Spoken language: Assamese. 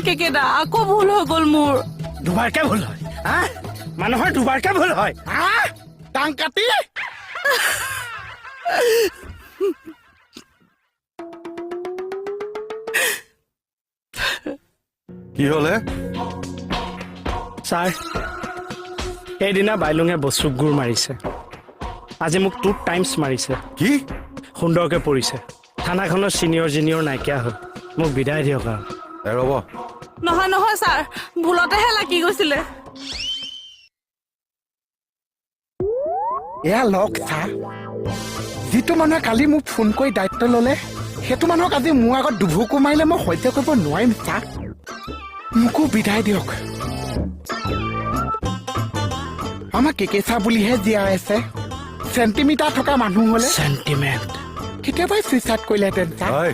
কেকেদা আকৌ ভুল হৈ গ'ল মোৰ দুবাৰকে ভুল হয় মানুহৰ দুবাৰকে ভুল হয় টাং কাটি কি হলে ছাৰ সেইদিনা বাইলুঙে বস্তুক গুৰ মাৰিছে আজি মোক 2 টাইমছ মাৰিছে কি সুন্দৰকে পৰিছে থানাখনৰ চিনিয়ৰ জিনিয়ৰ নাইকিয়া হ'ল মোক বিদায় দিয়ক আৰু ৰ'ব নহয় ছাৰ ভুলতেহে লাগি গৈছিলে এয়া লগ চা যিটো মানুহে কালি মোক ফোন কৰি দায়িত্ব ল'লে সেইটো মানুহক আজি মোৰ আগত দুভুকু মাৰিলে মই সহ্য কৰিব নোৱাৰিম চা মোকো বিদায় দিয়ক আমাক কেকেচা বুলিহে জীয়াই আছে চেণ্টিমিটাৰ থকা মানুহ হ'লে চেণ্টিমেণ্ট কেতিয়াবাই চুইচাইড কৰিলেহেঁতেন চা হয়